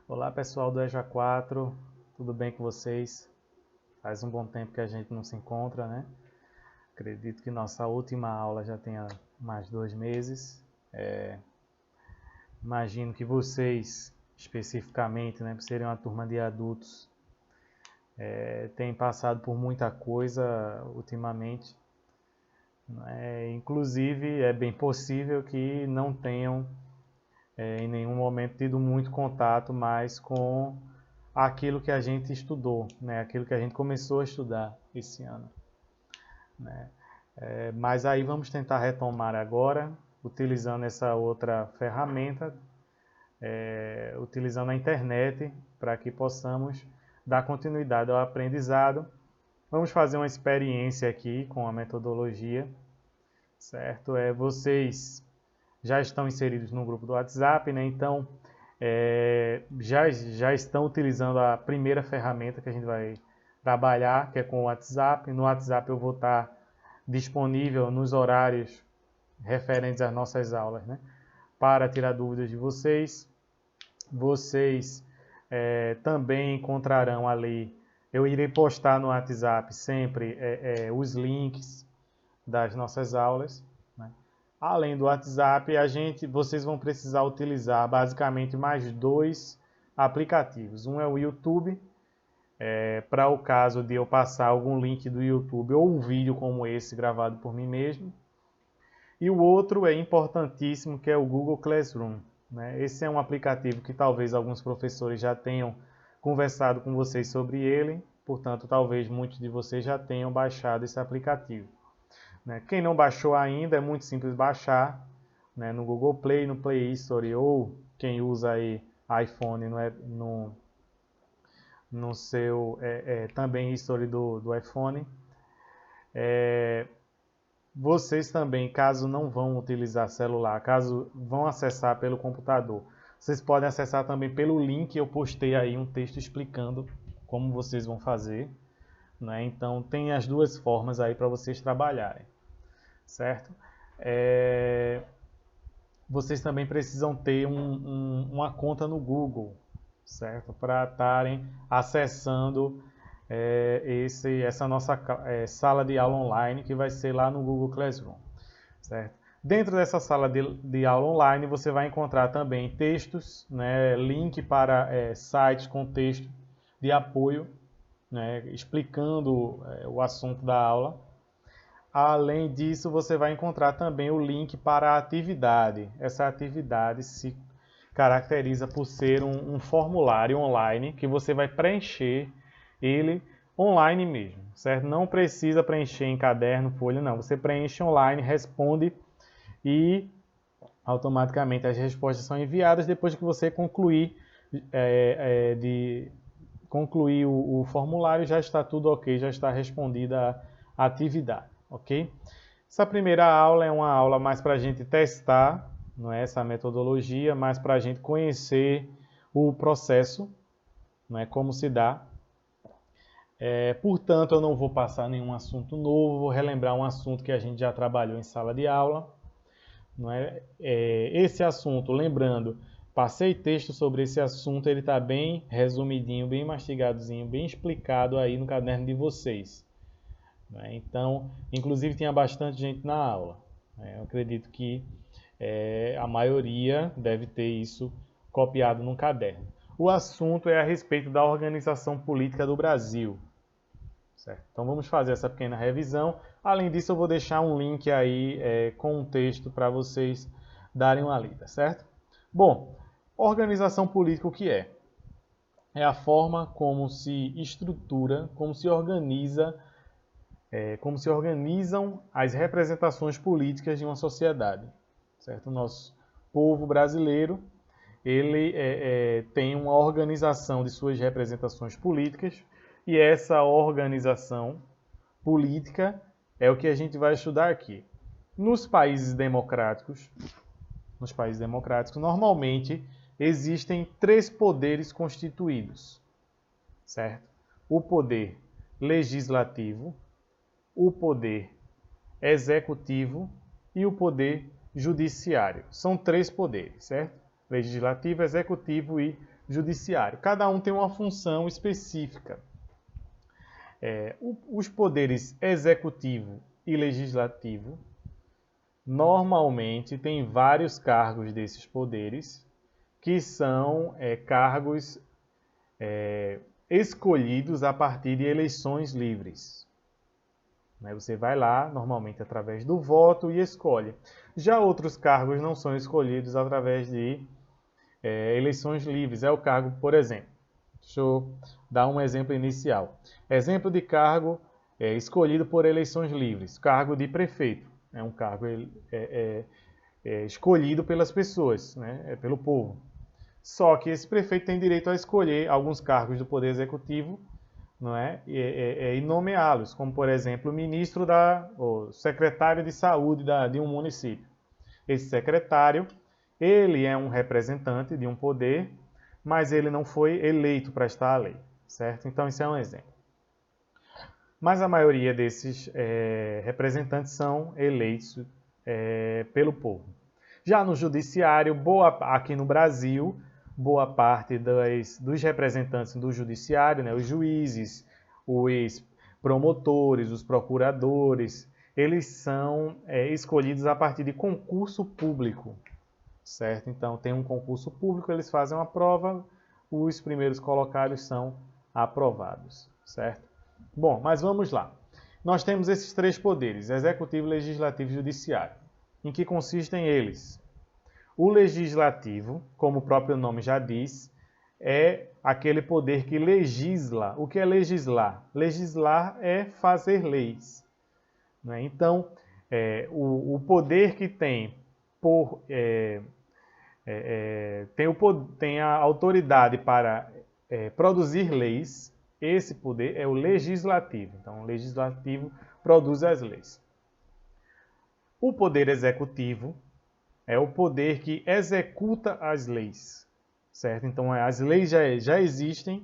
Olá pessoal do EJA 4, tudo bem com vocês? Faz um bom tempo que a gente não se encontra, né? Acredito que nossa última aula já tenha mais 2 meses. Imagino que vocês, especificamente, né, por serem uma turma de adultos, têm passado por muita coisa ultimamente. Inclusive, é bem possível que não tenham em nenhum momento tido muito contato mais com aquilo que a gente estudou, né? Aquilo que a gente começou a estudar esse ano. Né? Mas aí vamos tentar retomar agora, utilizando essa outra ferramenta, utilizando a internet, para que possamos dar continuidade ao aprendizado. Vamos fazer uma experiência aqui com a metodologia, certo? Vocês já estão inseridos no grupo do WhatsApp, né? Então já estão utilizando a primeira ferramenta que a gente vai trabalhar, que é com o WhatsApp. No WhatsApp eu vou estar disponível nos horários referentes às nossas aulas, né? Para tirar dúvidas de vocês. Vocês também encontrarão ali, eu irei postar no WhatsApp sempre os links das nossas aulas. Né? Além do WhatsApp, vocês vão precisar utilizar basicamente mais 2 aplicativos. Um é o YouTube, para o caso de eu passar algum link do YouTube ou um vídeo como esse gravado por mim mesmo. E o outro é importantíssimo, que é o Google Classroom. Né? Esse é um aplicativo que talvez alguns professores já tenham conversado com vocês sobre ele, portanto, talvez muitos de vocês já tenham baixado esse aplicativo. Né? Quem não baixou ainda, é muito simples baixar, né? No Google Play, no Play Store, ou quem usa aí iPhone no seu também Store do iPhone. Vocês também, caso não vão utilizar celular, caso vão acessar pelo computador, vocês podem acessar também pelo link. Eu postei aí um texto explicando como vocês vão fazer. Né? Então tem as duas formas aí para vocês trabalharem, certo? Vocês também precisam ter uma conta no Google, certo? Para estarem acessando essa nossa sala de aula online, que vai ser lá no Google Classroom, certo? Dentro dessa sala de aula online, você vai encontrar também textos, né, link para sites com texto de apoio, né, explicando o assunto da aula. Além disso, você vai encontrar também o link para a atividade. Essa atividade se caracteriza por ser um formulário online que você vai preencher ele online mesmo, certo? Não precisa preencher em caderno, folha, não. Você preenche online, responde e automaticamente as respostas são enviadas depois que você concluir concluir o formulário. Já está tudo ok, já está respondida a atividade, ok? Essa primeira aula é uma aula mais para a gente testar, não é essa metodologia, mais para a gente conhecer o processo, não é como se dá. Portanto, eu não vou passar nenhum assunto novo, vou relembrar um assunto que a gente já trabalhou em sala de aula. Não é? Esse assunto, lembrando, passei texto sobre esse assunto, ele está bem resumidinho, bem mastigadozinho, bem explicado aí no caderno de vocês. Né? Então, inclusive tinha bastante gente na aula. Né? Eu acredito que a maioria deve ter isso copiado no caderno. O assunto é a respeito da organização política do Brasil. Certo? Então vamos fazer essa pequena revisão. Além disso, eu vou deixar um link aí com um texto para vocês darem uma lida, certo? Bom, organização política o que é? É a forma como se estrutura, como se organiza, como se organizam as representações políticas de uma sociedade, certo? O nosso povo brasileiro, ele tem uma organização de suas representações políticas, e essa organização política é o que a gente vai estudar aqui. Nos países democráticos, normalmente existem 3 poderes constituídos, certo? O poder legislativo, o poder executivo e o poder judiciário. São 3 poderes, certo? Legislativo, executivo e Judiciário. Cada um tem uma função específica. Os poderes executivo e legislativo normalmente têm vários cargos desses poderes, que são cargos escolhidos a partir de eleições livres. Você vai lá, normalmente através do voto, e escolhe. Já outros cargos não são escolhidos através de eleições livres. É o cargo, por exemplo. Deixa eu dar um exemplo inicial. Exemplo de cargo escolhido por eleições livres. Cargo de prefeito. É um cargo escolhido pelas pessoas, pelo povo. Só que esse prefeito tem direito a escolher alguns cargos do Poder Executivo, e nomeá-los, como, por exemplo, o ministro ou secretário de saúde de um município. Esse secretário, ele é um representante de um poder, mas ele não foi eleito para estar à lei, certo? Então, isso é um exemplo. Mas a maioria desses representantes são eleitos pelo povo. Já no judiciário, aqui no Brasil, boa parte dos representantes do judiciário, os juízes, os promotores, os procuradores, eles são escolhidos a partir de concurso público, certo? Então, tem um concurso público, eles fazem uma prova, os primeiros colocados são aprovados, certo? Bom, mas vamos lá. Nós temos esses três poderes, executivo, legislativo e judiciário. Em que consistem eles? O legislativo, como o próprio nome já diz, é aquele poder que legisla. O que é legislar? Legislar é fazer leis. Então, o poder que tem tem a autoridade para produzir leis, esse poder é o legislativo. Então, o legislativo produz as leis. O poder executivo é o poder que executa as leis, certo? Então, as leis já existem,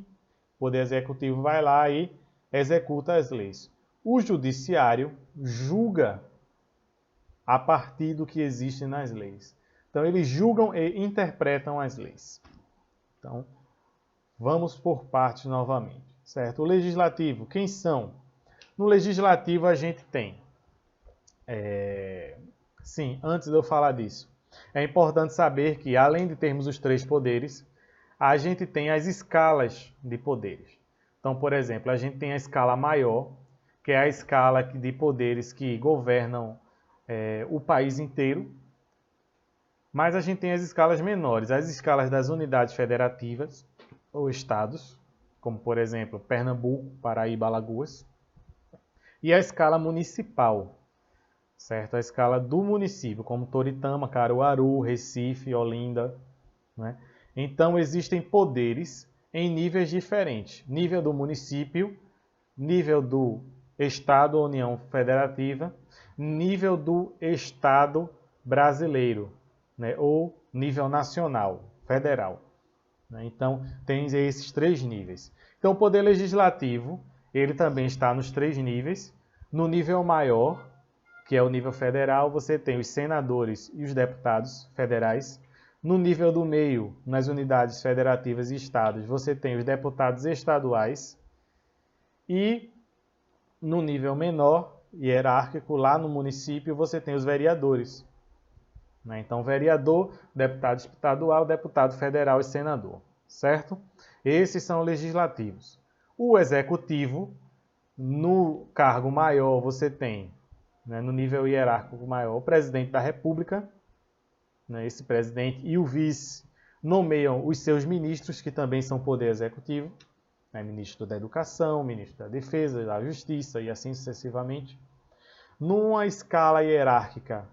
o poder executivo vai lá e executa as leis. O judiciário julga a partir do que existe nas leis. Então, eles julgam e interpretam as leis. Então, vamos por partes novamente, certo? O legislativo, quem são? No legislativo, a gente tem... Sim, antes de eu falar disso, é importante saber que, além de termos os três poderes, a gente tem as escalas de poderes. Então, por exemplo, a gente tem a escala maior, que é a escala de poderes que governam o país inteiro, mas a gente tem as escalas menores, as escalas das unidades federativas ou estados, como, por exemplo, Pernambuco, Paraíba, Alagoas, e a escala municipal, certo? A escala do município, como Toritama, Caruaru, Recife, Olinda. Então, existem poderes em níveis diferentes. Nível do município, nível do Estado ou União Federativa, nível do Estado brasileiro, ou nível nacional, federal. Então, tem esses três níveis. Então, o poder legislativo, ele também está nos três níveis. No nível maior, que é o nível federal, você tem os senadores e os deputados federais. No nível do meio, nas unidades federativas e estados, você tem os deputados estaduais. E no nível menor, hierárquico, lá no município, você tem os vereadores. Então, vereador, deputado estadual, deputado federal e senador, certo? Esses são legislativos. O executivo, no cargo maior, você tem, no nível hierárquico maior, o presidente da República. Esse presidente e o vice nomeiam os seus ministros, que também são poder executivo. Ministro da Educação, ministro da Defesa, da Justiça e assim sucessivamente. Numa escala hierárquica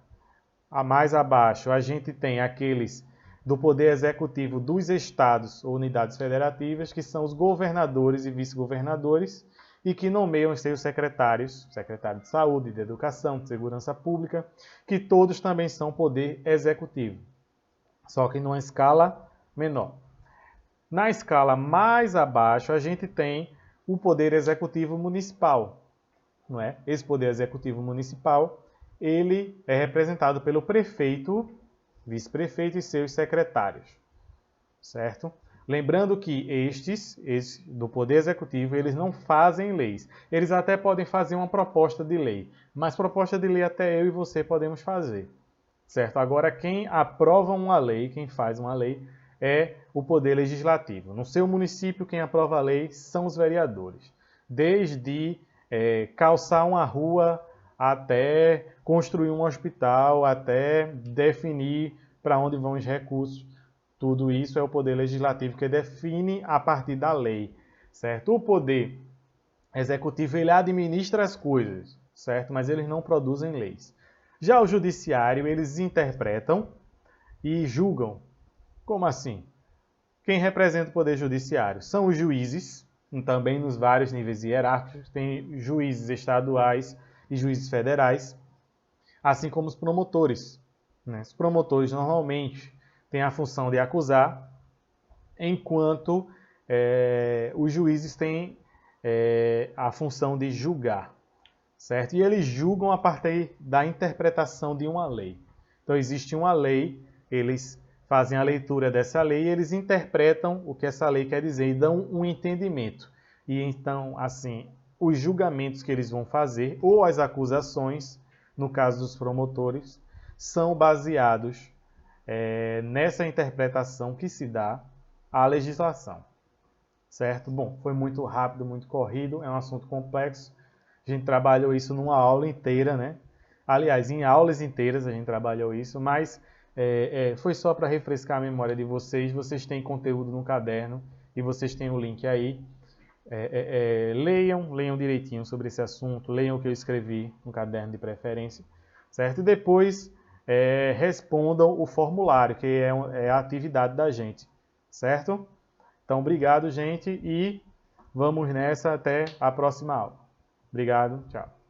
a mais abaixo, a gente tem aqueles do poder executivo dos estados ou unidades federativas, que são os governadores e vice-governadores, e que nomeiam os seus secretários, secretário de Saúde, de Educação, de Segurança Pública, que todos também são poder executivo, só que numa escala menor. Na escala mais abaixo, a gente tem o poder executivo municipal. Esse poder executivo municipal, ele é representado pelo prefeito, vice-prefeito e seus secretários, certo? Lembrando que estes do Poder Executivo, eles não fazem leis. Eles até podem fazer uma proposta de lei, mas proposta de lei até eu e você podemos fazer, certo? Agora, quem aprova uma lei, quem faz uma lei, é o Poder Legislativo. No seu município, quem aprova a lei são os vereadores. Desde calçar uma rua até construir um hospital, até definir para onde vão os recursos. Tudo isso é o Poder Legislativo que define a partir da lei, certo? O Poder Executivo, ele administra as coisas, certo? Mas eles não produzem leis. Já o Judiciário, eles interpretam e julgam. Como assim? Quem representa o Poder Judiciário são os juízes, também nos vários níveis hierárquicos, tem juízes estaduais e juízes federais, assim como os promotores. Os promotores normalmente têm a função de acusar, enquanto os juízes têm a função de julgar, certo? E eles julgam a partir da interpretação de uma lei. Então existe uma lei, eles fazem a leitura dessa lei e eles interpretam o que essa lei quer dizer e dão um entendimento. E então, assim, os julgamentos que eles vão fazer, ou as acusações, no caso dos promotores, são baseados nessa interpretação que se dá à legislação. Certo? Bom, foi muito rápido, muito corrido, é um assunto complexo. A gente trabalhou isso numa aula inteira, né? Aliás, em aulas inteiras a gente trabalhou isso, mas foi só para refrescar a memória de vocês. Vocês têm conteúdo no caderno e vocês têm o link aí. Leiam direitinho sobre esse assunto, leiam o que eu escrevi no caderno de preferência, certo? E depois respondam o formulário, que é a atividade da gente, certo? Então, obrigado, gente, e vamos nessa até a próxima aula. Obrigado, tchau.